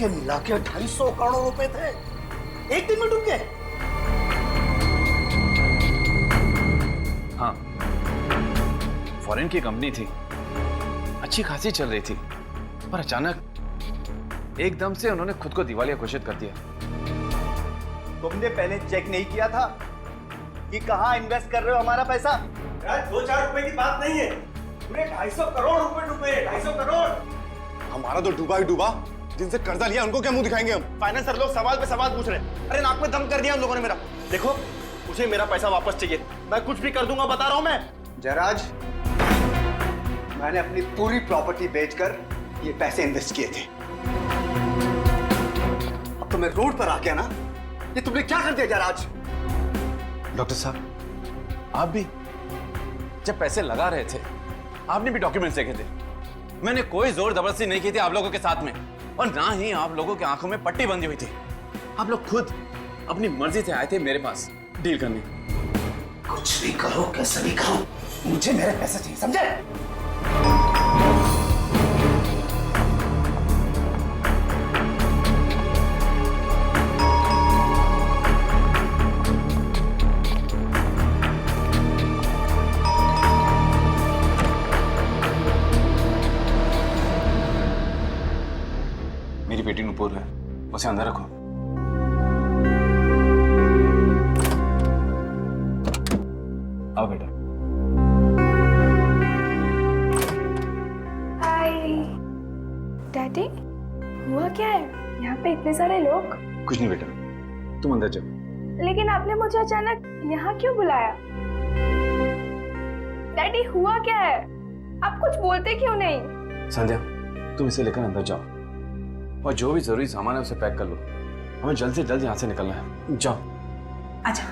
के मिला के 250 करोड़ रुपए थे, एक दिन में डूब गए। हाँ, फॉरेन की कंपनी थी, अच्छी खासी चल रही थी, पर अचानक एकदम से उन्होंने खुद को दिवालिया घोषित कर दिया। तुमने पहले चेक नहीं किया था कि कहां इन्वेस्ट कर रहे हो हमारा पैसा? यार 2-4 रुपए की बात नहीं है, पूरे 250 करोड़ रुपए डूबे, 250 करोड़। हमारा तो डूबा ही डूबा, जिनसे कर्जा लिया उनको क्या मुंह दिखाएंगे हम? फाइनेंसर लोग सवाल पे सवाल पूछ रहे हैं। अरे नाक में दम कर दिया उन लोगों ने मेरा। देखो, मुझे मेरा पैसा वापस चाहिए, मैं कुछ भी कर दूंगा, बता रहा हूं मैं। जयराज, मैंने अपनी पूरी प्रॉपर्टी बेचकर ये पैसे इन्वेस्ट किए थे। अब तो मैं रोड पर आ गया ना, ये तुमने क्या कर दिया जयराज? डॉक्टर साहब, आप भी जब पैसे लगा रहे थे, आपने भी डॉक्यूमेंट्स देखे थे। मैंने कोई जोर जबरदस्ती नहीं की थी आप लोगों के साथ में, और ना ही आप लोगों की आंखों में पट्टी बंधी हुई थी। आप लोग खुद अपनी मर्जी से आए थे मेरे पास डील करने। कुछ भी करो, कैसे भी करो, मुझे मेरे पैसे चाहिए, समझे? मेरी बेटी नुपुर है, उसे अंदर रखो। आओ बेटा। हाय डैडी, हुआ क्या है यहाँ पे इतने सारे लोग? कुछ नहीं बेटा, तुम अंदर जाओ। लेकिन आपने मुझे अचानक यहाँ क्यों बुलाया? डैडी हुआ क्या है? आप कुछ बोलते क्यों नहीं? संध्या, तुम इसे लेकर अंदर जाओ और जो भी जरूरी सामान है उसे पैक कर लो। हमें जल्द से जल्द यहाँ से निकलना है, जाओ। अच्छा।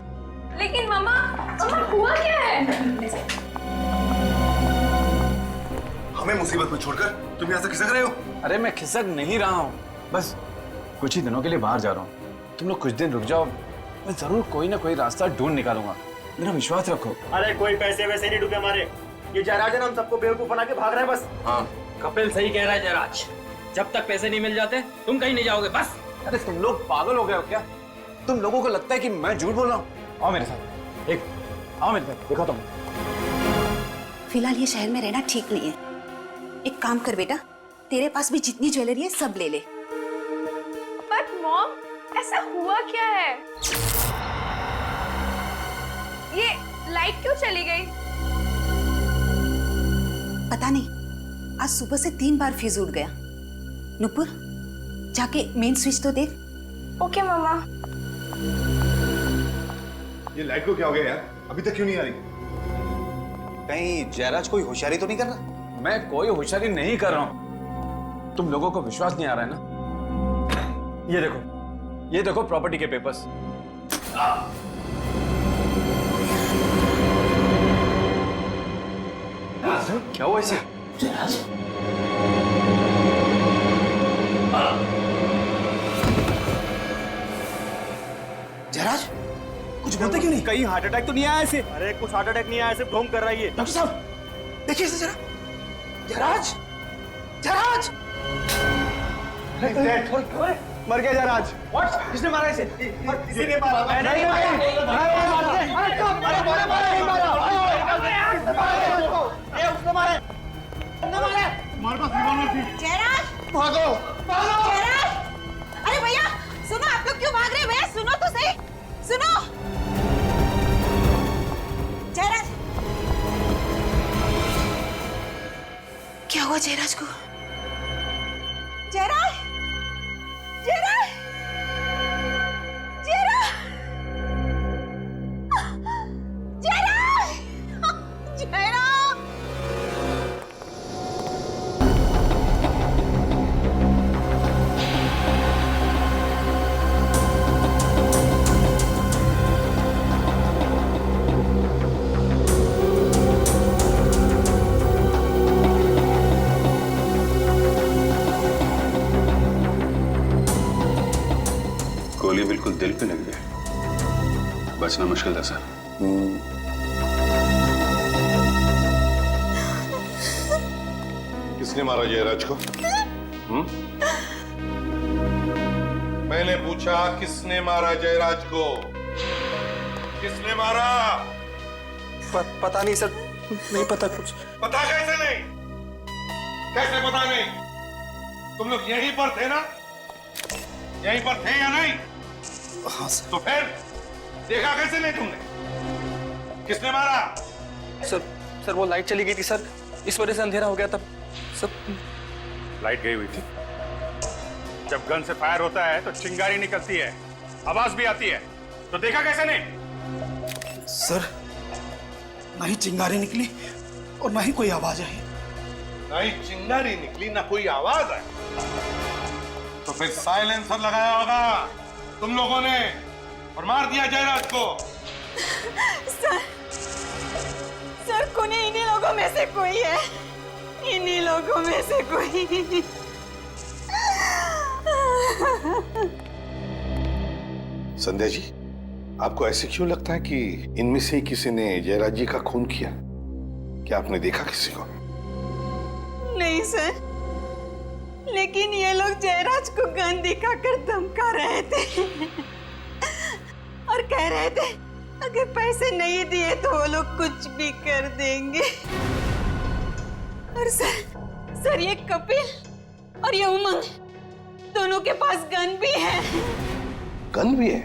लेकिन मम्मा, हुआ क्या है? हमें मुसीबत में छोड़कर तुम यहाँ से खिसक रहे हो? अरे मैं खिसक नहीं रहा हूँ, बस कुछ ही दिनों के लिए बाहर जा रहा हूँ। तुम लोग कुछ दिन रुक जाओ, मैं जरूर कोई ना कोई रास्ता ढूंढ निकालूंगा, मेरा विश्वास रखो। अरे कोई पैसे वैसे नहीं डूबे हमारे, ये जयराज है ना, हम सबको बेवकूफ बना के भाग रहे हैं बस। हाँ, कपिल सही कह रहा है जयराज, जब तक पैसे नहीं मिल जाते तुम कहीं नहीं जाओगे बस। अरे तुम लोग पागल हो गए हो क्या? तुम लोगों को लगता है कि मैं झूठ बोल रहा हूँ? आओ मेरे साथ, एक आओ मेरे साथ, देखो तुम। फिलहाल ये शहर में रहना ठीक नहीं है। एक काम कर बेटा, तेरे पास भी जितनी ज्वेलरी है सब ले ले। बट मॉम, ऐसा हुआ क्या है? ये लाइट क्यों चली गई? पता नहीं, आज सुबह से 3 बार फ्यूज उड़ गया। नुपुर, जाके मेन स्विच तो देख। ओके मम्मा। ये लाइट को क्या हो गया यार? अभी तक क्यों नहीं आ रही? कहीं जयराज कोई होशियारी तो नहीं कर रहा? मैं कोई होशियारी नहीं कर रहा हूँ, तुम लोगों को विश्वास नहीं आ रहा है ना? ये देखो प्रॉपर्टी के पेपर्स। क्या हुआ इसे? जयराज, कुछ बोलते क्यों नहीं? कहीं हार्ट अटैक तो नहीं आया इसे? अरे कुछ हार्ट अटैक नहीं आया, सिर्फ ढोंग कर रहा है ये। डॉक्टर साहब, देखिए इसे जरा। जयराज, जयराज! मर गया जयराज। व्हाट? किसने मारा इसे? किसी ने मारा? मैं नहीं जयराज, भागो! जयराज! अरे भैया सुनो, आप लोग क्यों भाग रहे हैं? भैया सुनो तो सही, सुनो। जयराज, क्या हुआ जयराज को? जयराज, जयराज, जयराज, जयराज, जयराज। गोली बिल्कुल दिल पे लग गई, बचना मुश्किल था सर। किसने मारा जयराज को? मैंने पूछा किसने मारा जयराज को? किसने मारा? पता नहीं सर, नहीं पता कुछ। पता कैसे नहीं? कैसे पता नहीं? तुम लोग यहीं पर थे ना? यहीं पर थे या नहीं? हाँ सर। तो फिर देखा कैसे नहीं तुमने? किसने मारा? सर वो लाइट चली गई थी सर, इस वजह से अंधेरा हो गया तब सब। लाइट गई हुई थी। जब गन से फायर होता है तो चिंगारी निकलती है, आवाज भी आती है, तो देखा कैसे नहीं? सर, ना ही चिंगारी निकली और ना ही कोई आवाज आई। ना ही चिंगारी निकली ना कोई आवाज आई, तो फिर साइलेंसर लगाया होगा तुम लोगों ने और मार दिया जयराज को। सर कौन इन्हीं लोगों में से कोई है, इन्हीं लोगों में से कोई। संध्या जी, आपको ऐसे क्यों लगता है कि इनमें से किसी ने जयराज जी का खून किया? क्या आपने देखा किसी को? नहीं सर, लेकिन ये लोग जयराज को गन दिखाकर धमका रहे थे और कह रहे थे अगर पैसे नहीं दिए तो वो लोग कुछ भी कर देंगे। और सर ये कपिल और ये उमंग दोनों के पास गन भी है। गन भी है?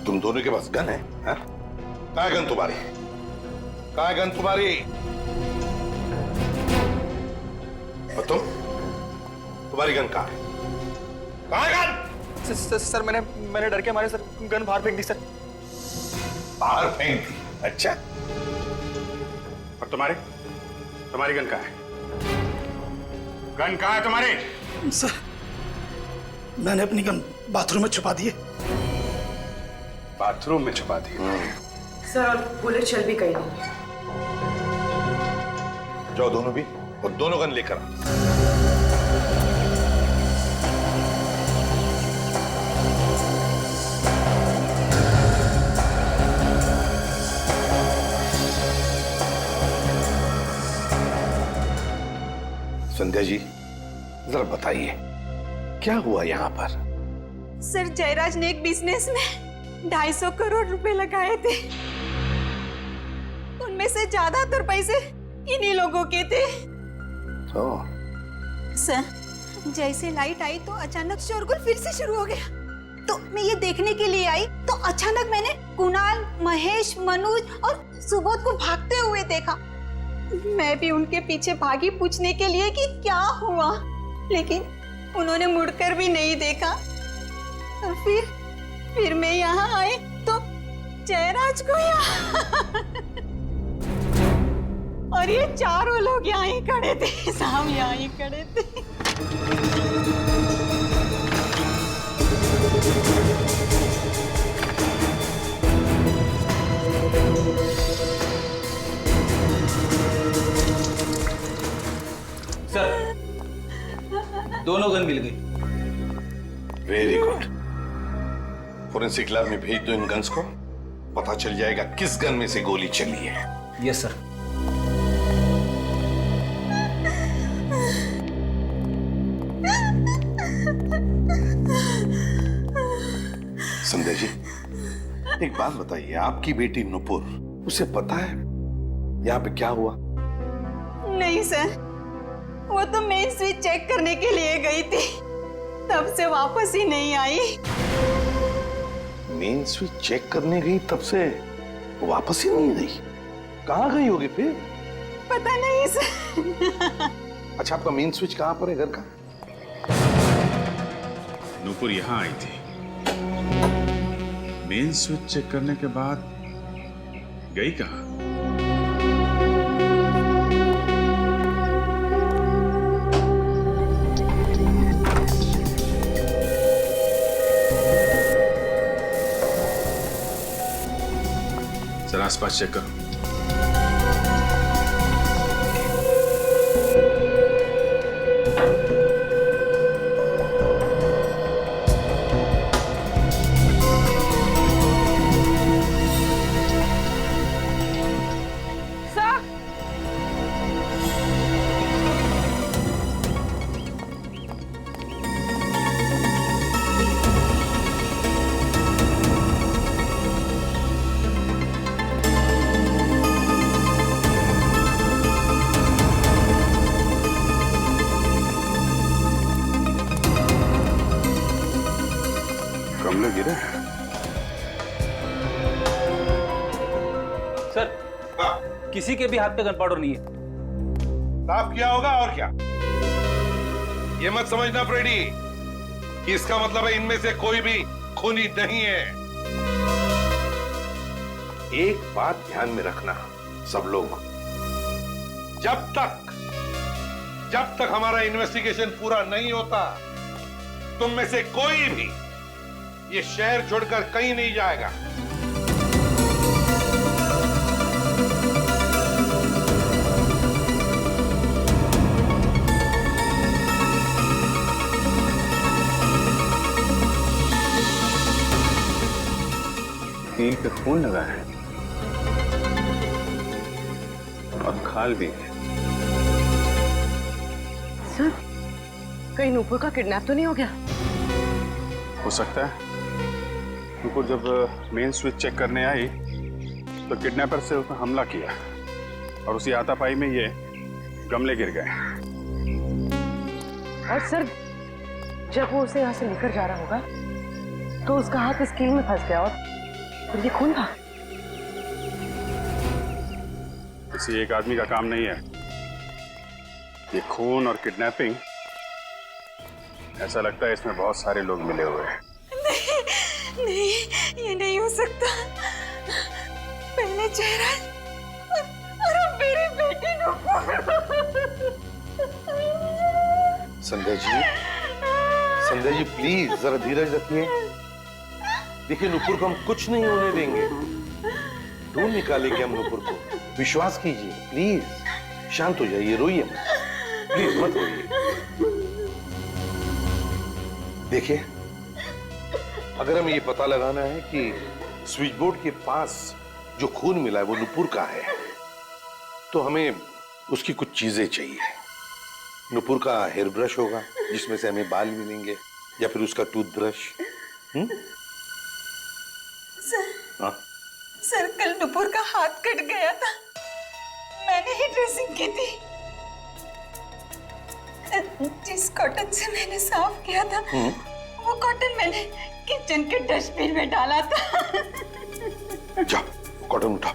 तुम दोनों के पास गन है? कहाँ है गन तुम्हारी? कहाँ है गन तुम्हारी? और तुम्हारी गन कहाँ है? कहाँ है गन? सर मैंने डर के मारे सर गन बाहर फेंक दी सर। बाहर फेंक दी? अच्छा। और तुम्हारी गन कहाँ है? गन कहाँ है तुम्हारी? सर, मैंने अपनी गन बाथरूम में छुपा दी है। बाथरूम में छुपा दी? सर, और बुलेट चल भी गई। जाओ दोनों भी, और दोनों गन लेकर आओ। संध्या जी, जरा बताइए क्या हुआ यहाँ पर? सर जयराज ने एक बिजनेस में 250 करोड़ रुपए लगाए थे, उनमें से ज्यादातर पैसे इन्हीं लोगों के थे। सर जैसे लाइट आई तो अचानक शोरगुल फिर से शुरू हो गया, तो मैं ये देखने के लिए आई तो अचानक मैंने कुणाल, महेश, मनोज और सुबोध को भागते हुए देखा। मैं भी उनके पीछे भागी पूछने के लिए कि क्या हुआ, लेकिन उन्होंने मुड़कर भी नहीं देखा। और फिर मैं यहाँ आई तो जयराज को यहाँ और ये चारों लोग यहाँ ही खड़े थे, साहब यहाँ ही खड़े थे। सर, दोनों गन मिल गई। Very good. फोरेंसिक लैब में भेज दो इन गन्स को, पता चल जाएगा किस गन में से गोली चली है। Yes sir. संध्या जी, एक बात बताइए, आपकी बेटी नुपुर, उसे पता है यहाँ पे क्या हुआ? नहीं सर, वो तो मेन स्विच चेक करने के लिए गई थी, तब से वापस ही नहीं आई। मेन स्विच चेक करने गई, तब से वापस ही नहीं गई? कहाँ गई होगी फिर? पता नहीं सर। अच्छा, आपका मेन स्विच कहाँ पर है घर का? नूपुर यहाँ आई थी, मेन स्विच चेक करने के बाद गई कहाँ? जरा आसपास चेक करो। किसी के भी हाथ पे गन पाउडर नहीं है। साफ किया होगा और क्या। ये मत समझना फ्रेडी कि इसका मतलब है इनमें से कोई भी खूनी नहीं है। एक बात ध्यान में रखना सब लोग, जब तक हमारा इन्वेस्टिगेशन पूरा नहीं होता, तुम में से कोई भी ये शहर छोड़कर कहीं नहीं जाएगा। कील पे खून लगा है और खाल भी है। सर, कहीं नूपुर का किडनैप तो नहीं हो गया? हो सकता है। नूपुर जब मेन स्विच चेक करने आई तो किडनैपर से उसने हमला किया और उसी हाथापाई में ये गमले गिर गए। और सर, जब वो उसे यहाँ से लेकर जा रहा होगा तो उसका हाथ इस कील में फंस गया और ये खून था। किसी एक आदमी का काम नहीं है ये खून और किडनैपिंग। ऐसा लगता है इसमें बहुत सारे लोग मिले हुए हैं। नहीं, ये नहीं हो सकता। पहले चेहरा और अब मेरी बेटी संध्या जी प्लीज जरा धीरज रखिए। देखिए नुपुर को हम कुछ नहीं होने देंगे, ढूंढ निकालेंगे हम नुपुर को। विश्वास कीजिए, प्लीज शांत हो जाइए, रोइए मत, प्लीज मत रोइए। देखिए, अगर हमें ये पता लगाना है कि स्विच बोर्ड के पास जो खून मिला है वो नुपुर का है, तो हमें उसकी कुछ चीजें चाहिए। नुपुर का हेयर ब्रश होगा जिसमें से हमें बाल मिलेंगे, या फिर उसका टूथब्रश। सर, कल नुपुर का हाथ कट गया था, मैंने ही ड्रेसिंग की थी। जिस कॉटन से मैंने साफ किया था वो कॉटन मैंने किचन के डस्टबिन में डाला था। जाओ कॉटन उठा।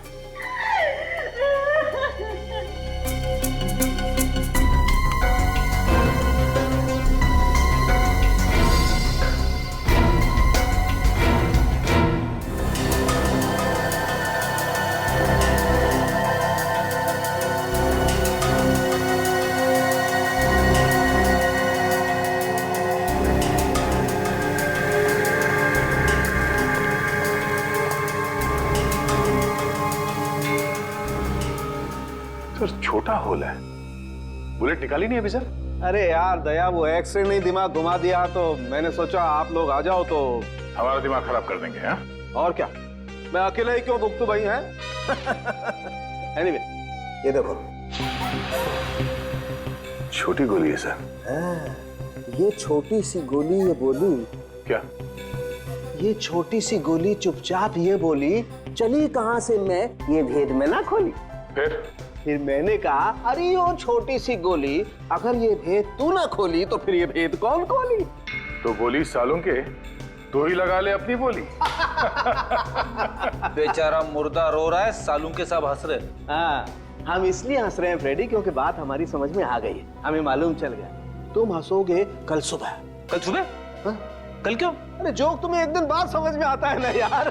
छोटा होल है, बुलेट निकाली नहीं अभी सर? अरे यार दया, वो एक्सरे नहीं दिमाग घुमा दिया, तो मैंने सोचा आप लोग आ जाओ तो हमारा दिमाग खराब कर देंगे। हाँ, और क्या, मैं अकेला ही क्यों भुगतू भाई हैं? एनीवे, ये देखो छोटी गोली है सर। ये छोटी सी गोली ये बोली क्या? ये छोटी सी गोली चुपचाप ये बोली, चली कहां से मैं ये भेद में ना खोली। फिर मैंने कहा, अरे वो छोटी सी गोली, अगर ये भेद तू ना खोली तो फिर ये भेद कौन खोली? तो गोली सालों के तो ही लगा ले अपनी बोली। बेचारा मुर्दा रो रहा है, सालूं के सब हंस रहे। हाँ, हम इसलिए हंस रहे हैं फ्रेडी क्योंकि बात हमारी समझ में आ गई है, हमें मालूम चल गया। तुम हंसोगे कल सुबह। कल सुबह? हाँ? कल क्यों? अरे जोक तुम्हें एक दिन बाद समझ में आता है ना यार।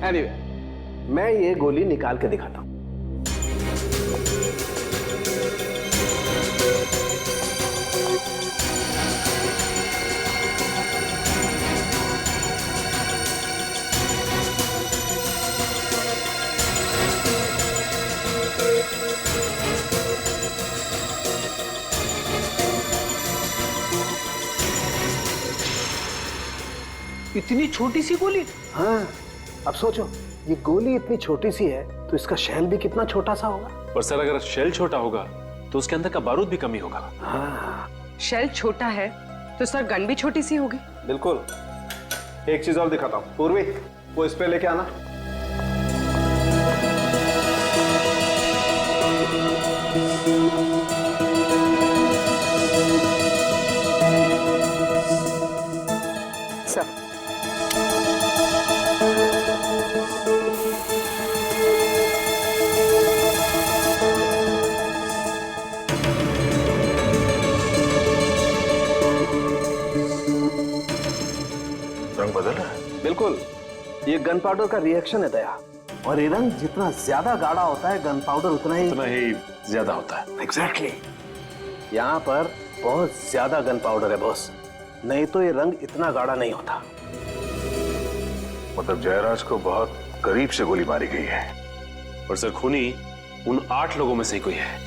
एनीवे, मैं ये गोली निकाल के दिखाता हूं। इतनी छोटी सी गोली? हाँ, अब सोचो, ये गोली इतनी छोटी सी है तो इसका शेल भी कितना छोटा सा होगा। पर सर अगर शेल छोटा होगा तो उसके अंदर का बारूद भी कम ही होगा। हाँ, शेल छोटा है तो सर गन भी छोटी सी होगी। बिल्कुल। एक चीज और दिखाता हूँ, पूर्वी वो इस पे लेके आना। सर रंग बदल रहा है। बिल्कुल, ये गन पाउडर का रिएक्शन है दया। और ये रंग जितना ज्यादा गाढ़ा होता है, गन पाउडर उतना ही ज्यादा होता है। एग्जैक्टली। यहाँ पर बहुत ज्यादा गन पाउडर है बॉस, नहीं तो ये रंग इतना गाढ़ा नहीं होता। मतलब जयराज को बहुत करीब से गोली मारी गई है। और सर खूनी उन 8 लोगों में से ही कोई है।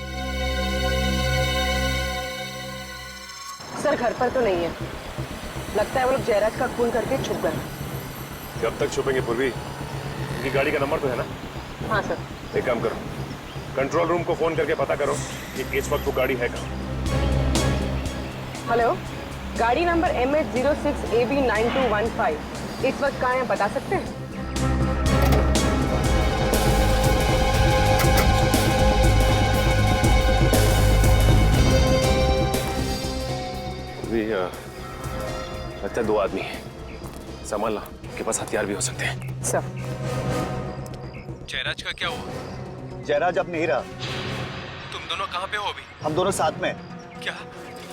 सर घर पर तो नहीं है, लगता है वो लोग जयराज का खून करके छुप गए। कब तक छुपेंगे पूर्वी? इनकी गाड़ी का नंबर तो है ना? हाँ सर। एक काम करो, कंट्रोल रूम को फोन करके पता करो कि इस वक्त वो गाड़ी है कहाँ। हेलो, गाड़ी नंबर MH06AB9215 इस वक्त कहाँ है बता सकते हैं? लगता है 2 आदमी हैं, संभालना, के पास हथियार भी हो सकते हैं। सर जयराज का क्या हुआ? जयराज अब नहीं रहा। तुम दोनों कहाँ पे हो अभी? हम दोनों साथ में। क्या?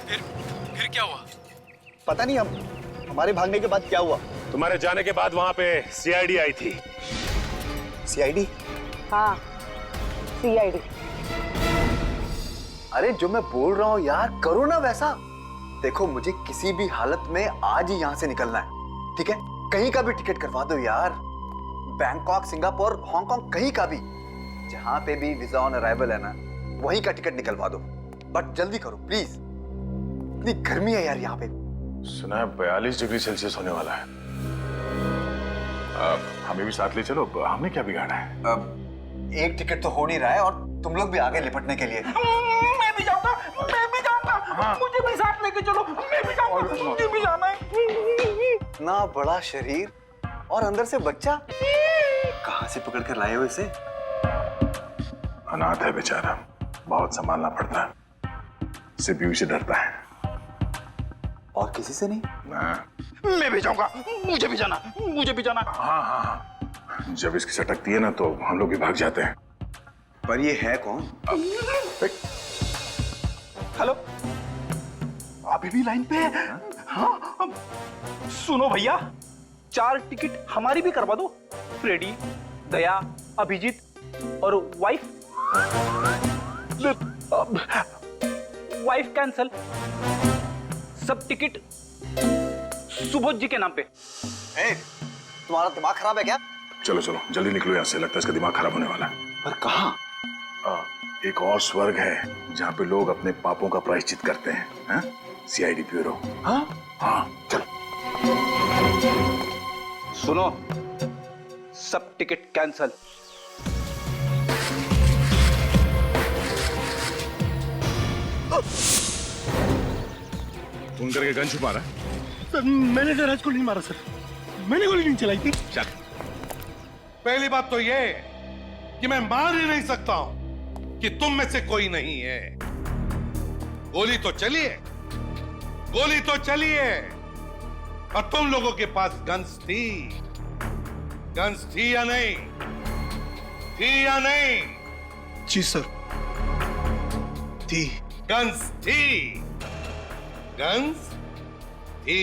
फिर क्या हुआ? पता नहीं, हमारे भागने के बाद क्या हुआ। तुम्हारे जाने के बाद वहां पे सीआईडी आई थी। सीआईडी? हाँ, सीआईडी। अरे जो मैं बोल रहा हूँ यार, करो ना वैसा। देखो मुझे किसी भी हालत में आज ही यहाँ से निकलना है, ठीक है? कहीं का भी टिकट करवा दो यार, बैंकॉक, सिंगापुर, हांगकांग, कहीं का भी, जहां पे भी वीजा ऑन अराइवल है ना, वहीं का टिकट निकलवा दो। बट जल्दी करो प्लीज, इतनी गर्मी है यार यहाँ पे। सुना है 42 डिग्री सेल्सियस होने वाला है। हमें भी साथ ले चलो, हमने क्या बिगाड़ा है? एक टिकट तो हो नहीं रहा है और तुम लोग भी आगे लिपटने के लिए। मैं भी जाऊंगा, मैं भी जाऊंगा। हाँ। मुझे भी साथ लेके चलो, मैं भी जाऊंगा, मुझे भी जाना है। इतना बड़ा शरीर और अंदर से बच्चा, कहाँ से पकड़ कर लाए हो इसे? अनाथ है बेचारा, बहुत संभालना पड़ता है, सिर्फ बीवी से डरता है। और किसी से नहीं? मैं भी जाऊंगा, मुझे भी जाना, मुझे भी जाना। हाँ हाँ हाँ, जब इसकी सटकती है ना तो हम लोग भी भाग जाते हैं। पर ये है कौन? हेलो, अभी भी लाइन पे है? हाँ, सुनो भैया, 4 टिकट हमारी भी करवा दो। फ्रेडी, दया, अभिजीत और वाइफ। वाइफ कैंसल, सब टिकट सुबोध जी के नाम पे। तुम्हारा दिमाग खराब है क्या? चलो चलो जल्दी निकलो यहाँ से, लगता है इसका दिमाग खराब होने वाला है। पर कहाँ? एक और स्वर्ग है जहाँ पे लोग अपने पापों का प्रायश्चित करते हैं। हाँ? CID bureau. हाँ हाँ चलो। सुनो, सब टिकट कैंसल। फोन करके गन छुपा रहा है? सर मैंने जयराज को नहीं मारा सर, मैंने गोली नहीं चलाई थी। चल, पहली बात तो ये कि मैं मान ही नहीं सकता हूं कि तुम में से कोई नहीं है। गोली तो चली है, गोली तो चली है, और तुम लोगों के पास गन्स थी। गन्स थी या नहीं? थी या नहीं? जी सर, थी। गन्स थी, गन्स थी।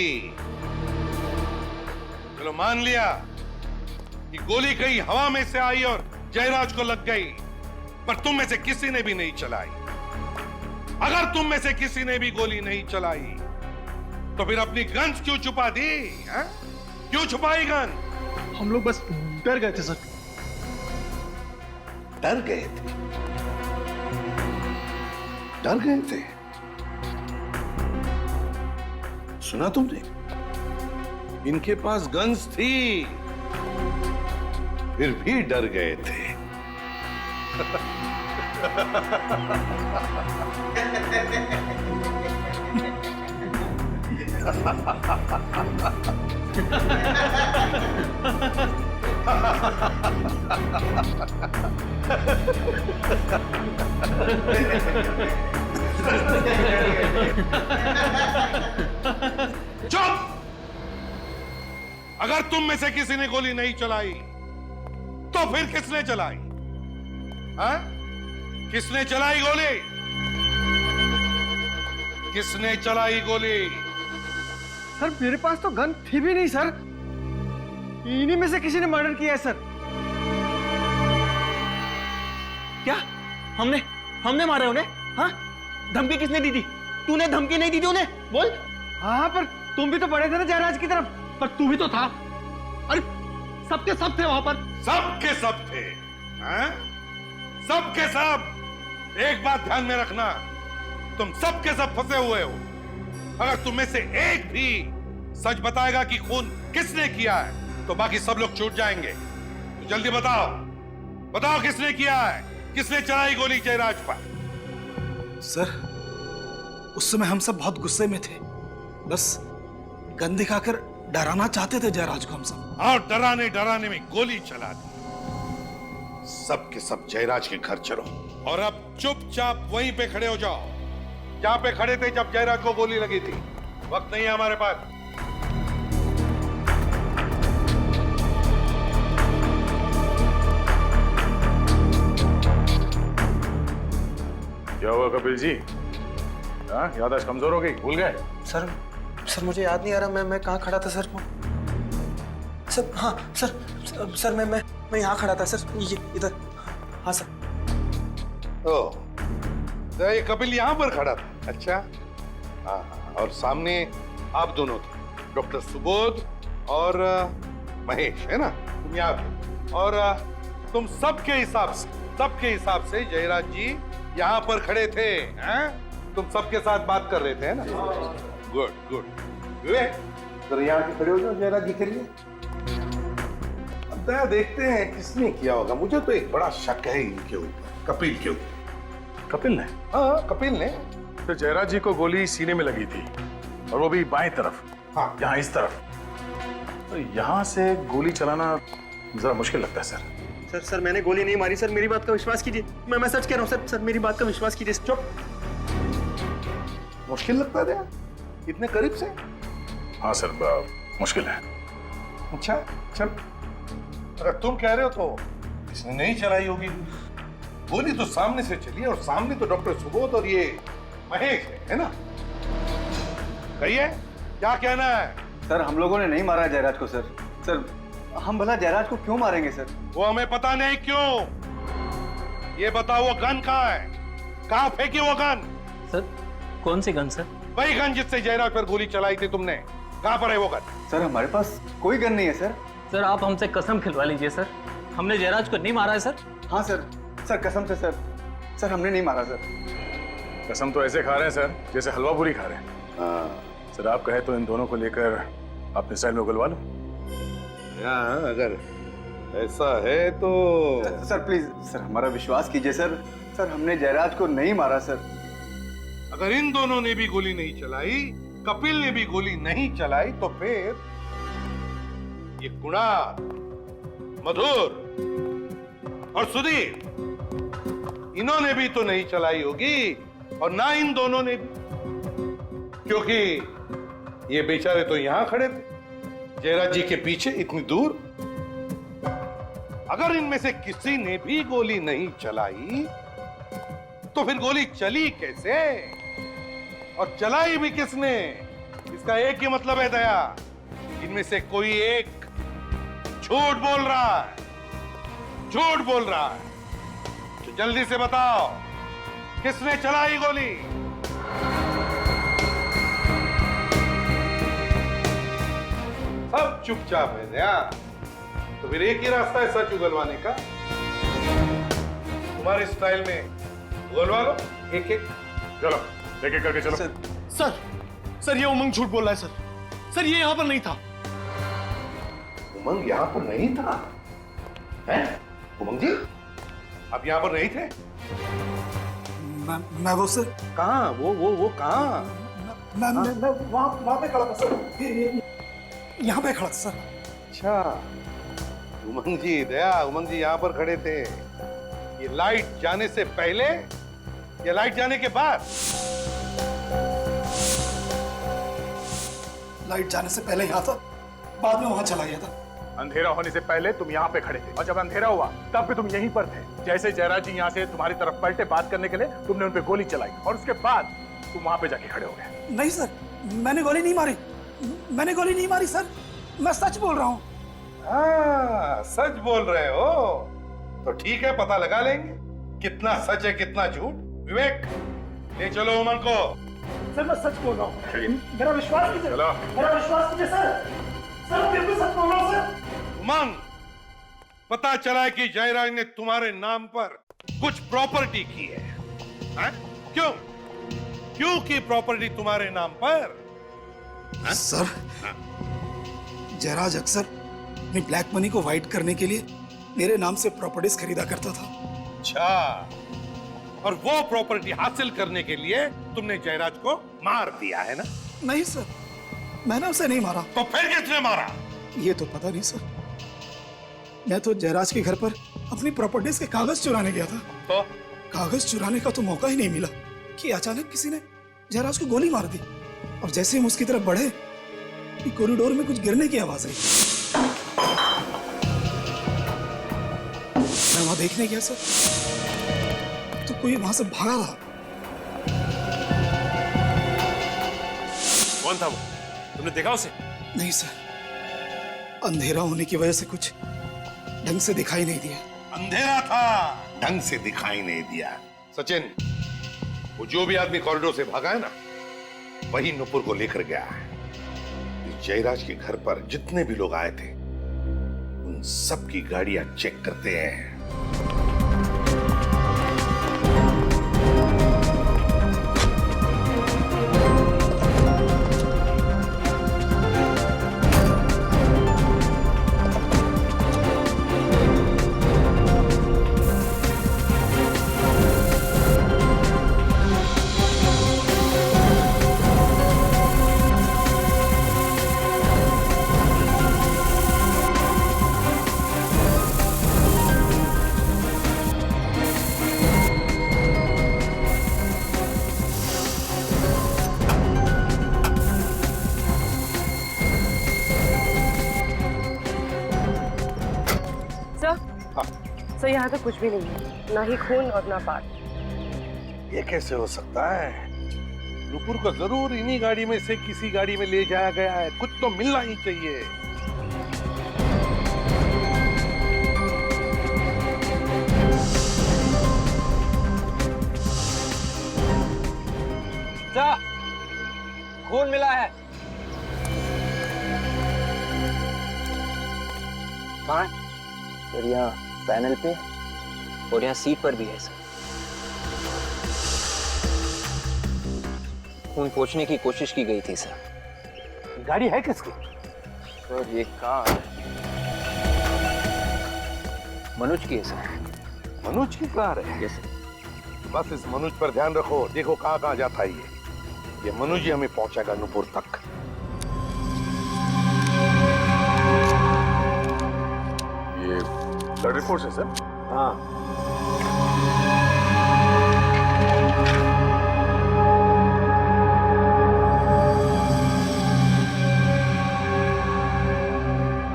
चलो मान लिया कि गोली कहीं हवा में से आई और जयराज को लग गई, पर तुम में से किसी ने भी नहीं चलाई। अगर तुम में से किसी ने भी गोली नहीं चलाई तो फिर अपनी गन्स क्यों छुपा दी? हा? क्यों छुपाई गन? हम लोग बस डर गए थे सर। डर गए थे? डर गए थे? सुना तुमने? इनके पास गन्स थी, फिर भी डर गए थे। चुप! अगर तुम में से किसी ने गोली नहीं चलाई तो फिर किसने चलाई? हाँ? किसने चलाई गोली? किसने चलाई गोली? सर मेरे पास तो गन थी भी नहीं सर। इन्हीं में से किसी ने मर्डर किया है सर। क्या हमने हमने मारा उन्हें? हाँ, धमकी किसने दी थी? तूने धमकी नहीं दी थी उन्हें, बोल। हाँ, पर तुम भी तो पड़े थे ना जयराज की तरफ, पर तू भी तो था। अरे सबके सब थे वहां पर। सबके सब थे, हैं? सबके सब। एक बात ध्यान में रखना, तुम सबके सब फंसे हुए हो। अगर तुम में से एक भी सच बताएगा कि खून किसने किया है तो बाकी सब लोग छूट जाएंगे। तो जल्दी बताओ, बताओ किसने किया है, किसने चलाई गोली जयराज पर? सर, उस समय हम सब बहुत गुस्से में थे, बस गन दिखाकर डराना चाहते थे जयराज को हम सब। और डराने डराने में गोली चला दी। सबके सब जयराज के घर चलो और अब चुपचाप वहीं पे खड़े हो जाओ जहां पे खड़े थे जब जयराज को गोली लगी थी। वक्त नहीं है हमारे पास। क्या हुआ कपिल जी? हाँ, याददाश्त कमजोर हो गई, भूल गए? सर मुझे याद नहीं आ रहा मैं कहाँ खड़ा था सर। सर हाँ सर मैं यहाँ खड़ा था सर, ये इधर। हाँ सर। ओह, तो ये कपिल यहाँ पर खड़ा था? अच्छा। हाँ, और सामने आप दोनों थे, डॉक्टर सुबोध और महेश, है ना? तुम यहाँ थे और तुम सबके हिसाब से जयराज जी यहाँ पर खड़े थे, हैं? तुम सबके साथ बात कर रहे थे, है ना? Good good. तो यहाँ के खड़े हो जाओ जयराज जी के लिए। अब देखते हैं किसने किया होगा। मुझे तो एक बड़ा शक है इनके ऊपर, कपिल के ऊपर। कपिल ने? हाँ, कपिल ने। तो जयराज जी को गोली सीने में लगी थी और वो भी बाएं तरफ। हाँ, यहाँ इस तरफ। तो यहाँ से गोली चलाना जरा मुश्किल लगता है सर। सर मैंने गोली नहीं मारी सर, मेरी बात का विश्वास कीजिए। मैं सच कह रहा हूँ सर, मेरी बात का विश्वास कीजिए। चुप। मुश्किल लगता है इतने करीब से? हाँ सर, मुश्किल है। अच्छा चल, अगर तुम कह रहे हो तो इसने नहीं चलाई होगी गोली। तो सामने से चली है और सामने तो डॉक्टर सुबोध और ये महेश है ना? कहिए क्या कहना है? सर हम लोगों ने नहीं मारा जयराज को सर। सर हम भला जयराज को क्यों मारेंगे सर? वो हमें पता नहीं क्यों। ये बताओ वो गन कहाँ है? कहाँ फेंकी वो गन? सर कौन सी गन सर? वही गन जिससे जयराज पर गोली चलाई थी तुमने, कहाँ पर है वो गन? सर हमारे पास कोई गन नहीं है सर। सर आप हमसे कसम खिलवा लीजिए सर, हमने जयराज को नहीं मारा है सर। हाँ सर कसम से सर हमने नहीं मारा सर। कसम तो ऐसे खा रहे हैं सर जैसे हलवा पूरी खा रहे हैं। सर आप कहे तो इन दोनों को लेकर अपने स्टाइल में उगलवा लो। अगर ऐसा है तो सर प्लीज सर हमारा विश्वास कीजिए सर। सर हमने जयराज को नहीं मारा सर। अगर इन दोनों ने भी गोली नहीं चलाई, कपिल ने भी गोली नहीं चलाई, तो फिर ये कुणाल, मधुर और सुधीर, इन्होंने भी तो नहीं चलाई होगी और ना इन दोनों ने भी, क्योंकि ये बेचारे तो यहां खड़े थे जयराज जी के पीछे इतनी दूर। अगर इनमें से किसी ने भी गोली नहीं चलाई तो फिर गोली चली कैसे और चलाई भी किसने? इसका एक ही मतलब है दया, इनमें से कोई एक झूठ बोल रहा है, झूठ बोल रहा है। तो जल्दी से बताओ किसने चलाई गोली? सब चुपचाप है दया। तो फिर एक ही रास्ता है सच उगलवाने का। तुम्हारे स्टाइल में उगलवा लो एक एक। चलो एक एक करके चलो। सर ये उमंग झूठ बोल रहा है सर ये यहाँ पर नहीं था। उमंग यहाँ पर नहीं था? हैं? उमंग जी आप यहाँ पर नहीं थे? मैं वो सर कहाँ? वो कहाँ? मैं वहाँ पे खड़ा था सर, यहाँ पे खड़ा था सर। अच्छा उमंग जी, दया उमंग जी यहाँ पर खड़े थे। ये लाइट जाने से पहले या लाइट जाने के बाद? लाइट जाने से पहले यहाँ था, बाद में वहाँ चला गया था। अंधेरा होने से पहले तुम यहाँ पे खड़े थे और जब अंधेरा हुआ तब भी तुम यहीं पर थे। जैसे जयराज जी यहाँ से तुम्हारी तरफ पलटे बात करने के लिए, तुमने उन पे गोली चलाई और उसके बाद तुम वहां पे जाके खड़े हो गए। नहीं सर, मैंने गोली नहीं मारी, मैंने गोली नहीं मारी सर, मैं सच बोल रहा हूँ। हाँ, सच बोल रहे हो तो ठीक है, पता लगा लेंगे कितना सच है कितना झूठ। विवेक, ले चलो उमंग को। सर मैं सच बोल रहा हूँ, मेरा विश्वास कीजिए, मेरा विश्वास कीजिए सर, सर बिल्कुल सच बोल रहा हूँ सर। उमंग, पता चला है कि जयराज ने तुम्हारे नाम पर कुछ प्रॉपर्टी की है, हैं? क्यों क्यों की प्रॉपर्टी तुम्हारे नाम पर? सर, जयराज अक्सर अपनी ब्लैक मनी को वाइट करने के लिए मेरे नाम से प्रॉपर्टीज खरीदा करता था। अच्छा, और वो प्रॉपर्टी हासिल करने के लिए तुमने जयराज को मार दिया है ना? नहीं सर, मैंने उसे नहीं मारा। तो फिर किसने मारा? ये तो पता नहीं सर, मैं तो जयराज के घर पर अपनी प्रॉपर्टीज के कागज चुराने गया था। तो कागज चुराने का तो मौका ही नहीं मिला कि अचानक किसी ने जयराज को गोली मार दी, और जैसे हम उसकी तरफ बढ़े कि कॉरिडोर में कुछ गिरने की आवाज आई। मैं वहां देखने गया सर, तो कोई वहां से भागा था। कौन था वो? तुमने देखा उसे? नहीं सर, अंधेरा होने की वजह से कुछ ढंग से दिखाई नहीं दिया। अंधेरा था, ढंग से दिखाई नहीं दिया। सचिन, वो जो भी आदमी कॉरिडोर से भागा है ना, वही नुपुर को लेकर गया है। इस जयराज के घर पर जितने भी लोग आए थे, उन सब की गाड़ियां चेक करते हैं। सर यहाँ तो कुछ भी नहीं है, ना ही खून और ना पात। ये कैसे हो सकता है? नुपुर को जरूर इन्हीं गाड़ी में से किसी गाड़ी में ले जाया गया है, कुछ तो मिलना ही चाहिए। जा, खून मिला है। कहाँ? सर यहाँ पैनल पे और यहाँ सीट पर भी है सर। खून पोंछने की कोशिश की गई थी सर। गाड़ी है किसकी? सर ये कार मनोज की है सर। मनोज की कार है? Yes sir. बस इस मनोज पर ध्यान रखो, देखो कहाँ कहाँ जाता है ये मनोज ही हमें पहुंचाएगा नुपुर तक। ये ब्लड रिपोर्ट है सर? हाँ।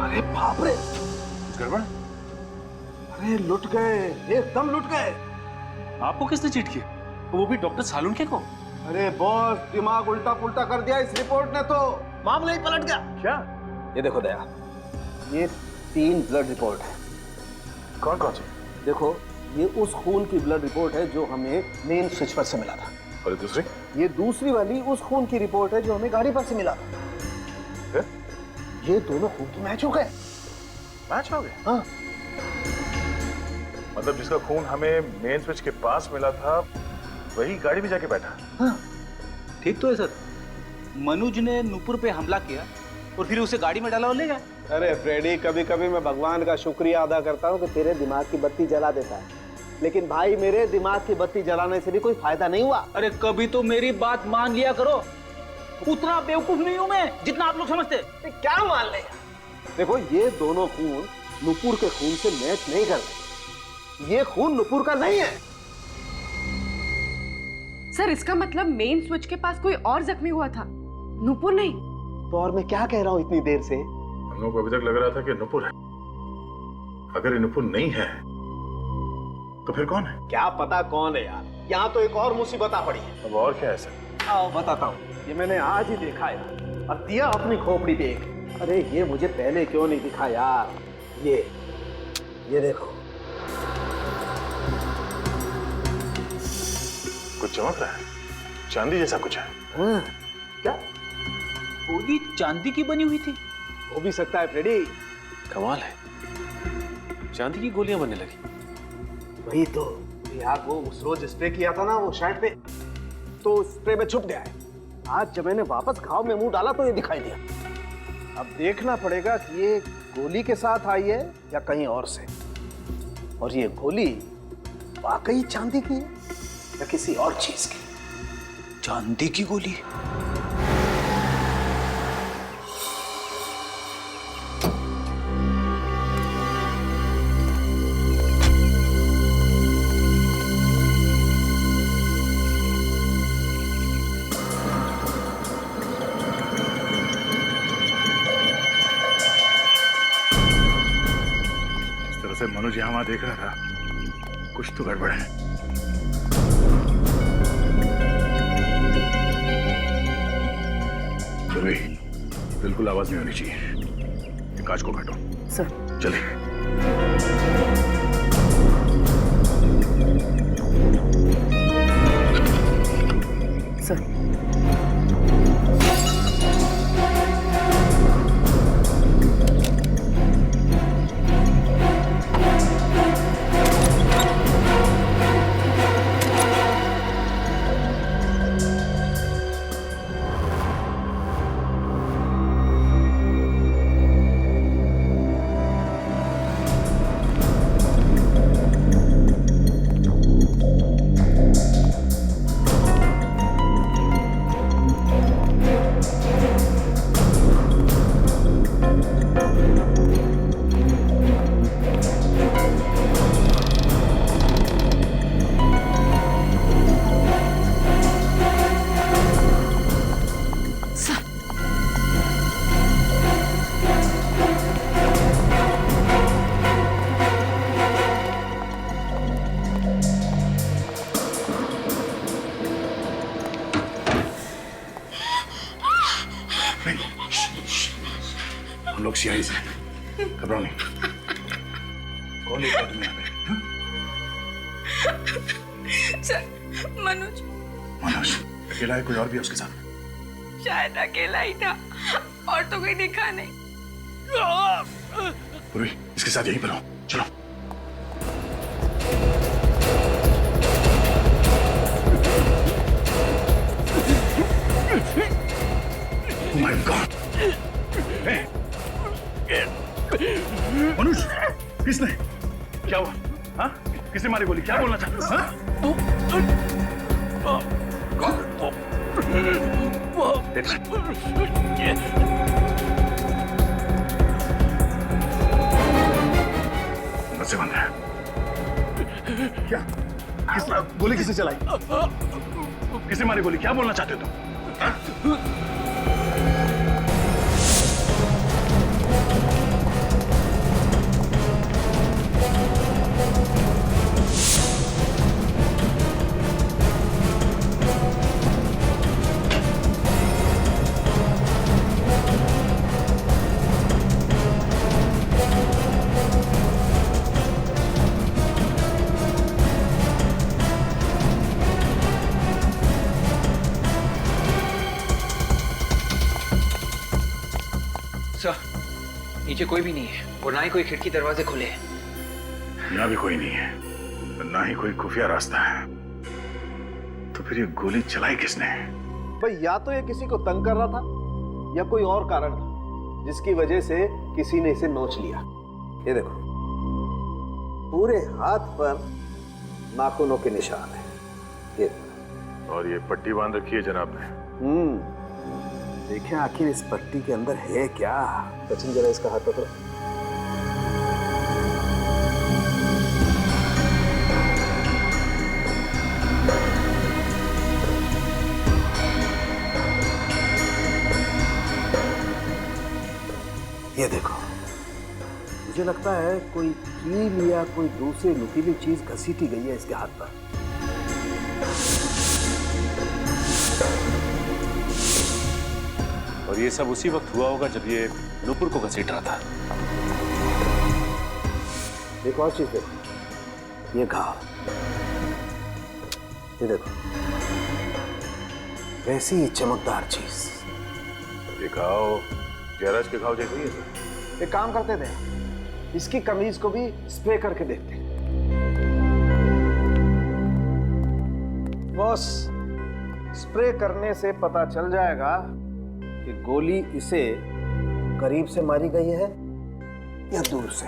अरे बाप रे, गड़बड़? अरे लुट गए, एकदम लुट गए। आपको किसने चीट किया? वो भी डॉक्टर सालुंके को? अरे बॉस, दिमाग उल्टा पुल्टा कर दिया इस रिपोर्ट ने, तो मामला ही पलट गया। क्या? ये देखो दया, ये 3 ब्लड रिपोर्ट है। कौन कौन सी? देखो, ये उस खून की ब्लड रिपोर्ट है जो हमें मेन स्विच पर से मिला था, और दूसरी? ये दूसरी वाली उस खून की रिपोर्ट है जो हमें गाड़ी पर से मिला था। ये दोनों खून की मैच हो गए। मैच हो गए? हाँ। मतलब जिसका खून हमें मेन स्विच के पास मिला था, वही गाड़ी में जाके बैठा। हाँ। ठीक तो है सर, मनोज ने नुपुर पे हमला किया और फिर उसे गाड़ी में डाला और ले गया। अरे फ्रेडी, कभी कभी मैं भगवान का शुक्रिया अदा करता हूँ कि तेरे दिमाग की बत्ती जला देता है, लेकिन भाई मेरे दिमाग की बत्ती जलाने से भी कोई फायदा नहीं हुआ। अरे कभी तो मेरी बात मान लिया करो, उतना बेवकूफ नहीं हूं मैं जितना आप लोग समझते। क्या मान ले? देखो, ये दोनों खून नुपुर के खून से मैच नहीं करते। ये खून नुपुर का नहीं है। सर इसका मतलब मेन स्विच के पास कोई और जख्मी हुआ था, नुपुर नहीं। तो और मैं क्या कह रहा हूँ इतनी देर से? हम लोगों को अभी तक लग रहा था कि नुपुर है। अगर ये नुपुर नहीं है तो फिर कौन है? क्या पता कौन है यार, यहाँ तो एक और मुसीबत आ पड़ी है। अब और क्या है सर? आओ बताता हूँ। ये मैंने आज ही देखा है, और दिया अपनी खोपड़ी देख। अरे ये मुझे पहले क्यों नहीं दिखा यार? ये देखो। कुछ चमक रहा है, चांदी जैसा कुछ है। हाँ, क्या गोली चांदी की बनी हुई थी? हो भी सकता है फ्रेडी। कमाल है, चांदी की गोलियां बनने लगी। वही तो यार, वो उस रोज स्प्रे किया था ना वो शर्ट पे, तो स्प्रे में छुप गया है। आज जब मैंने वापस घाव में मुंह डाला तो ये दिखाई दिया। अब देखना पड़ेगा कि ये गोली के साथ आई है या कहीं और से, और ये गोली वाकई चांदी की है या किसी और चीज की। चांदी की गोली? से मनोज यहाँ वहां देख रहा था, कुछ तो गड़बड़ है। चलो, बिल्कुल आवाज नहीं होनी चाहिए। कांच को काटो। सर। चलिए। सर। हम लोग सीआई से, घबराओ नहीं। कौन लेकर तुम्हें यहाँ पे? सर, मनोज। मनोज अकेला है, कोई और भी है उसके साथ? शायद अकेला ही था, और तो कोई दिखा नहीं। पूर्वी, इसके साथ यहीं पर हो, चलो। Oh my God! Hey! मनुष्य, किसने? क्या हुआ? हाँ? किसने मारी गोली? क्या बोलना चाहते हो? हाँ? नसें बंद है। क्या? किसने गोली किसने चलाई? किसने मारी गोली? क्या बोलना चाहते हो तुम? हाँ? सर, नीचे कोई भी नहीं है और ना ही कोई खिड़की दरवाजे खुले हैं। यहाँ भी कोई नहीं है, ना ही कोई खुफिया रास्ता है। तो फिर ये गोली चलाई किसने? भाई या तो ये किसी को तंग कर रहा था या कोई और कारण था जिसकी वजह से किसी ने इसे नोच लिया। ये देखो, पूरे हाथ पर नाखूनों के निशान है। ये और ये पट्टी बांध रखी है जनाब ने। देखें आखिर इस पट्टी के अंदर है क्या। सचिन जरा इसका हाथ पकड़ो। ये देखो, मुझे लगता है कोई कील या कोई दूसरी नुकीली चीज घसीटी गई है इसके हाथ पर। और ये सब उसी वक्त हुआ होगा जब ये नुपुर को घसीट रहा था। एक और चीज देखो, ये घाव, ये देखो, वैसी ही चमकदार चीज। ये घाव जयराज के घाव जैसे ही है सर। एक काम करते थे, इसकी कमीज को भी स्प्रे करके देखते। बॉस, स्प्रे करने से पता चल जाएगा कि गोली इसे करीब से मारी गई है या दूर से।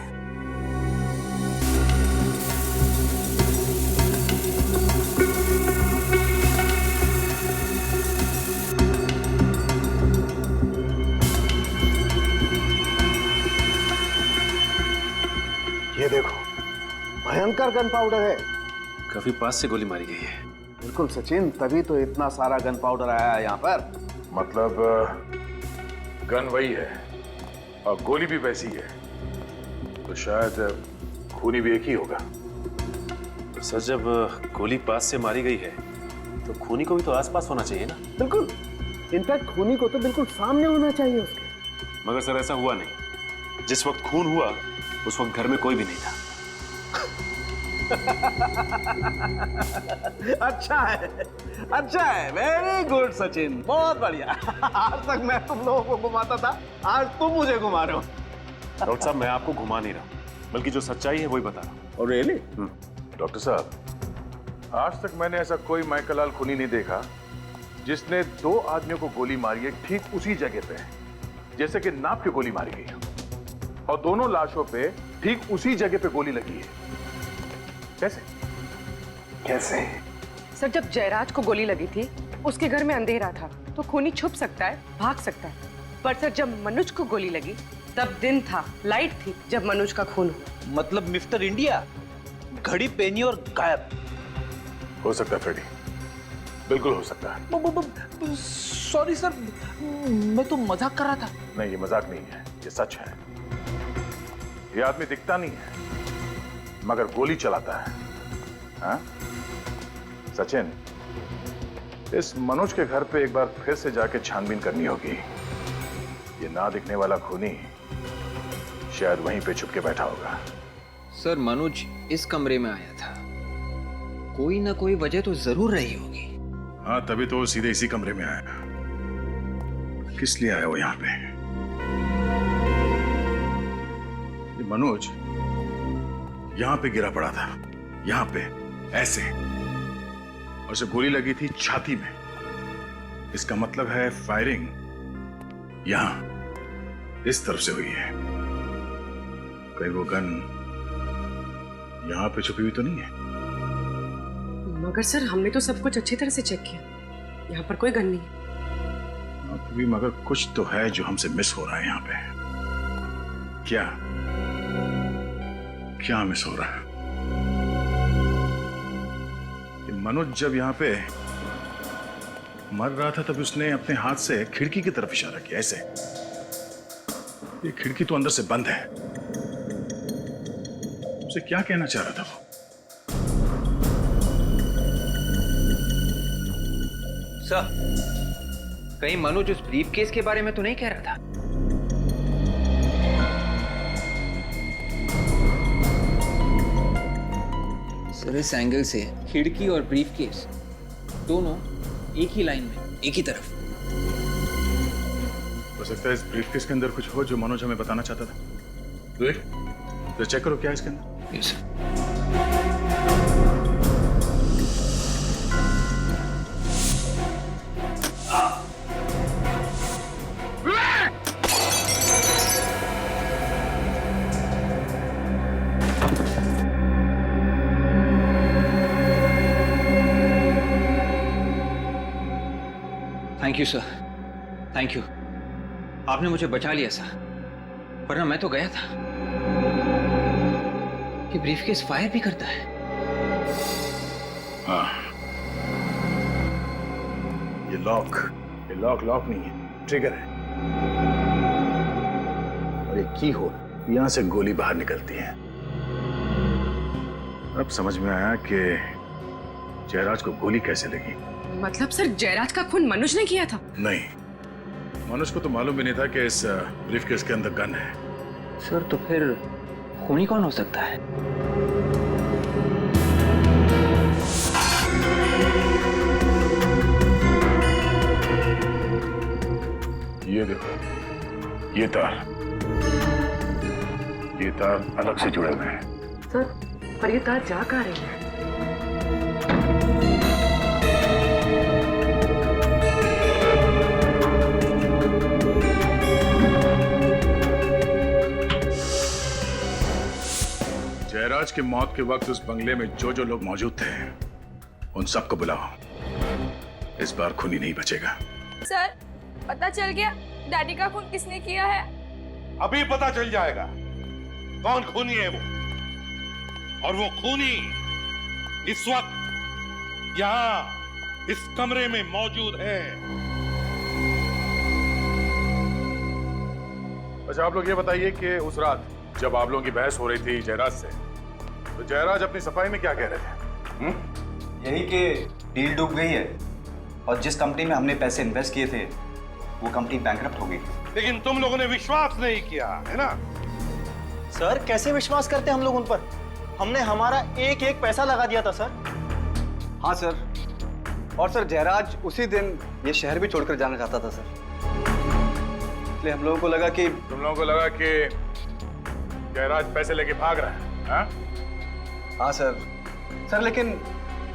ये देखो, भयंकर गन पाउडर है। काफी पास से गोली मारी गई है। बिल्कुल सचिन, तभी तो इतना सारा गन पाउडर आया है यहाँ पर। मतलब गन वही है और गोली भी वैसी है, तो शायद खूनी भी एक ही होगा। सर, जब गोली पास से मारी गई है तो खूनी को भी तो आसपास होना चाहिए ना? बिल्कुल, इनफैक्ट खूनी को तो बिल्कुल सामने होना चाहिए उसके। मगर सर ऐसा हुआ नहीं। जिस वक्त खून हुआ उस वक्त घर में कोई भी नहीं था। अच्छा है, अच्छा है, वेरी गुड सचिन, बहुत बढ़िया। आज तक मैं तुम लोगों को घुमाता था, आज तुम मुझे घुमा रहे हो। डॉक्टर साहब, मैं आपको घुमा नहीं रहा, बल्कि जो सच्चाई है वही बता रहा हूँ। और रियली? डॉक्टर साहब, आज तक मैंने ऐसा कोई माइकल खूनी नहीं देखा जिसने दो आदमियों को गोली मारी है ठीक उसी जगह पे, जैसे कि नाप की गोली मारी गई और दोनों लाशों पे ठीक उसी जगह पे गोली लगी है। कैसे? कैसे? सर, जब जयराज को गोली लगी थी उसके घर में अंधेरा था, तो खूनी छुप सकता है, भाग सकता है। पर सर, जब मनोज को गोली लगी तब दिन था, लाइट थी जब मनोज का खून हुआ। मतलब मिस्टर इंडिया घड़ी पहनी और गायब। हो सकता है फ्रेडी, बिल्कुल हो सकता है। सॉरी सर, मैं तो मजाक कर रहा था। नहीं, ये मजाक नहीं है, ये सच है। ये आदमी दिखता नहीं है मगर गोली चलाता है। हाँ? सचिन, इस मनोज के घर पे एक बार फिर से जाके छानबीन करनी होगी। ये ना दिखने वाला खूनी शायद वहीं पे छुप के बैठा होगा। सर, मनोज इस कमरे में आया था, कोई ना कोई वजह तो जरूर रही होगी। हाँ, तभी तो वो सीधे इसी कमरे में आया। किस लिए आया वो यहाँ पे? ये मनोज यहां पे गिरा पड़ा था, यहां पे ऐसे, और उसे गोली लगी थी छाती में। इसका मतलब है फायरिंग यहां इस तरफ से हुई है। कहीं वो गन यहां पे छुपी हुई तो नहीं है? मगर सर, हमने तो सब कुछ अच्छी तरह से चेक किया, यहाँ पर कोई गन नहीं है। भी मगर कुछ तो है जो हमसे मिस हो रहा है यहाँ पे। क्या क्या मिस हो रहा है? कि मनोज जब यहाँ पे मर रहा था तब उसने अपने हाथ से खिड़की की तरफ इशारा किया, ऐसे। ये खिड़की तो अंदर से बंद है। उसे क्या कहना चाह रहा था वो? सर, कहीं मनोज उस ब्रीफ केस के बारे में तो नहीं कह रहा था? सर, इस एंगल से खिड़की और ब्रीफ केस दोनों एक ही लाइन में, एक ही तरफ। हो सकता है इस ब्रीफकेस के अंदर कुछ हो जो मनोज हमें बताना चाहता था। तो चेक करो क्या है इसके अंदर। Yes sir. Thank you sir, thank you. आपने मुझे बचा लिया सर, वरना मैं तो गया था। कि ब्रीफकेस फायर भी करता है? हाँ, ये लॉक नहीं है, ट्रिगर है। और ये की होल, यहां से गोली बाहर निकलती है। अब समझ में आया कि जयराज को गोली कैसे लगी। मतलब सर, जयराज का खून मनोज ने किया था? नहीं, मनुष्य को तो मालूम भी नहीं था कि इस ब्रीफकेस के अंदर गन है। सर तो फिर खूनी कौन हो सकता है? ये देखो, ये तार अलग से जुड़े हुए हैं। सर पर ये तार जा कहाँ रही है? जयराज की मौत के वक्त उस बंगले में जो जो लोग मौजूद थे उन सबको बुलाओ। इस बार खूनी नहीं बचेगा। सर पता चल गया डैडी का खून किसने किया है? अभी पता चल जाएगा कौन खूनी है वो, और वो खूनी इस वक्त यहाँ इस कमरे में मौजूद है। अच्छा, आप लोग ये बताइए कि उस रात जब आप लोगों की बहस हो रही थी जयराज से, तो जयराज अपनी सफाई में क्या कह रहे थे? यही कि डील डूब गई है और जिस कंपनी में हमने पैसे इन्वेस्ट किए थे वो कंपनी बैंकरप्ट हो गई। लेकिन तुम लोगों ने विश्वास नहीं किया है ना? सर कैसे विश्वास करते हम लोग उन पर? हमने हमारा एक एक पैसा लगा दिया था सर। हाँ सर, और सर जयराज उसी दिन ये शहर भी छोड़कर जाना चाहता था सर, इसलिए हम लोगों को लगा कि जयराज पैसे लेके भाग रहा है। हाँ? हाँ सर। सर लेकिन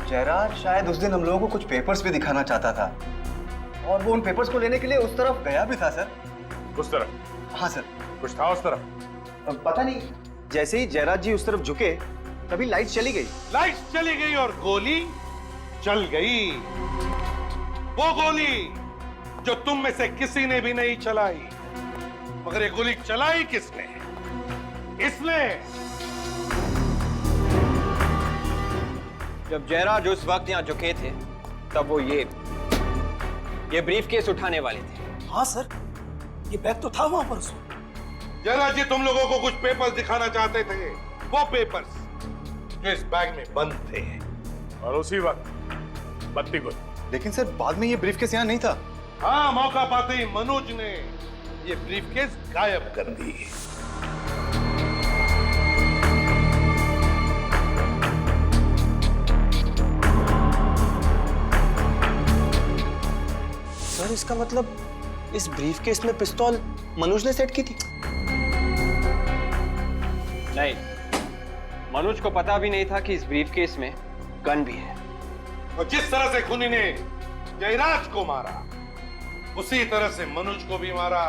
जयराज शायद उस दिन हम लोगों को कुछ पेपर्स भी दिखाना चाहता था और वो उन पेपर्स को लेने के लिए उस तरफ गया भी था सर। उस तरफ? हाँ सर। कुछ था उस तरफ? पता नहीं, जैसे ही जयराज जी उस तरफ झुके तभी लाइट चली गई। लाइट चली गई और गोली चल गई। वो गोली जो तुम में से किसी ने भी नहीं चलाई। मगर ये गोली चलाई किसने? इसने। जब जयराज उस वक्त यहाँ झुके थे तब वो ये ब्रीफ केस उठाने वाले थे। हाँ सर, ये बैग तो था वहां पर। जयराज जी तुम लोगों को कुछ पेपर्स दिखाना चाहते थे, वो पेपर्स जो इस बैग में बंद थे। और उसी वक्त बत्ती गुल। लेकिन सर बाद में ये ब्रीफकेस यहाँ नहीं था। हाँ, मौका पाते ही मनोज ने ये ब्रीफकेस गायब कर दी। सर इसका मतलब इस ब्रीफकेस में पिस्तौल मनोज ने सेट की थी? नहीं, मनोज को पता भी नहीं था कि इस ब्रीफकेस में गन भी है। और जिस तरह से खूनी ने जयराज को मारा उसी तरह से मनोज को भी मारा।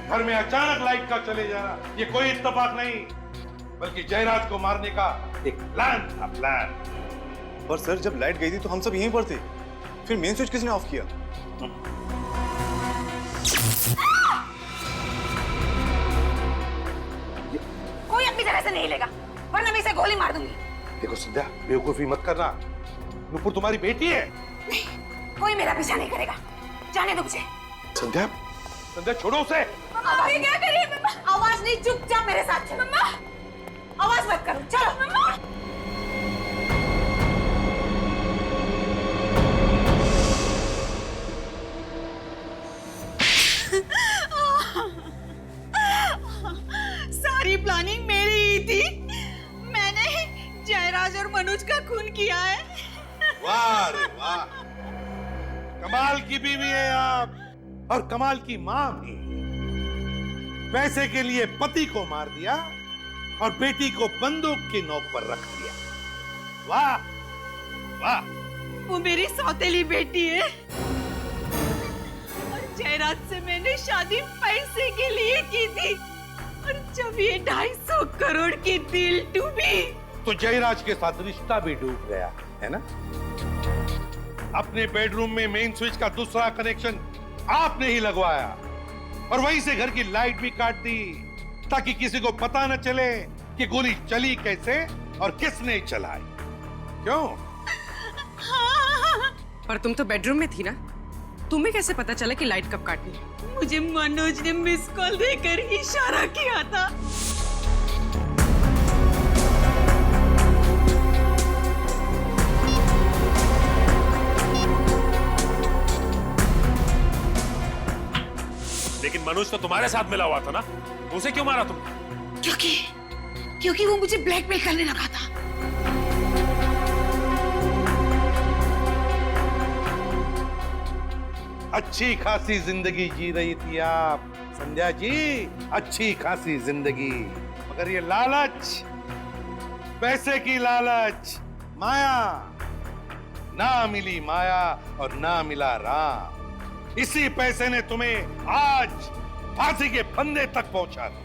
घर में अचानक लाइट का चले जाना ये कोई इत्तेफाक नहीं, बल्कि जयराज को मारने का एक प्लान था। प्लान। पर सर जब लाइट गई थी तो हम सब यहीं पर थे, फिर मेन स्विच किसने ऑफ किया? कोई अपनी जगह से नहीं लेगा वरना मैं इसे गोली मार दूंगी। देखो संध्या, बेवकूफी मत करना। नुपुर तुम्हारी बेटी है। नहीं, कोई मेरा पीछा नहीं करेगा, जाने दो मुझे। संध्या, संध्या छोड़ो उसे। मम्मा ये क्या कर रही है? मम्मा आवाज नहीं, चुपचाप मेरे साथ चलो। मम्मा आवाज मत करो, चलो। मम्मा सारी प्लानिंग मेरी ही थी। मैंने जयराज और मनोज का खून किया है। वाह रे वाह, कमाल की बीवी है आप, और कमाल की मां भी। पैसे के लिए पति को मार दिया और बेटी को बंदूक की नोक पर रख दिया। वाह वाह। वो मेरी सौतेली बेटी है और जयराज से मैंने शादी पैसे के लिए की थी, और जब ये 250 करोड़ की डील डूबी तो जयराज के साथ रिश्ता भी डूब गया है ना? अपने बेडरूम में मेन स्विच का दूसरा कनेक्शन आपने ही लगवाया और वहीं से घर की लाइट भी काट दी ताकि किसी को पता न चले कि गोली चली कैसे और किसने चलाई। क्यों? पर तुम तो बेडरूम में थी ना, तुम्हें कैसे पता चला कि लाइट कब काटनी है? मुझे मनोज ने मिस कॉल देकर इशारा किया था। मनोज तो तुम्हारे साथ मिला हुआ था ना, उसे क्यों मारा तुम? क्योंकि वो मुझे ब्लैकमेल करने लगा था। अच्छी खासी जिंदगी जी रही थी आप संध्या जी, अच्छी खासी जिंदगी, मगर ये लालच, पैसे की लालच, माया, ना मिली माया और ना मिला राम। इसी पैसे ने तुम्हें आज फांसी के फंदे तक पहुंचा दिया।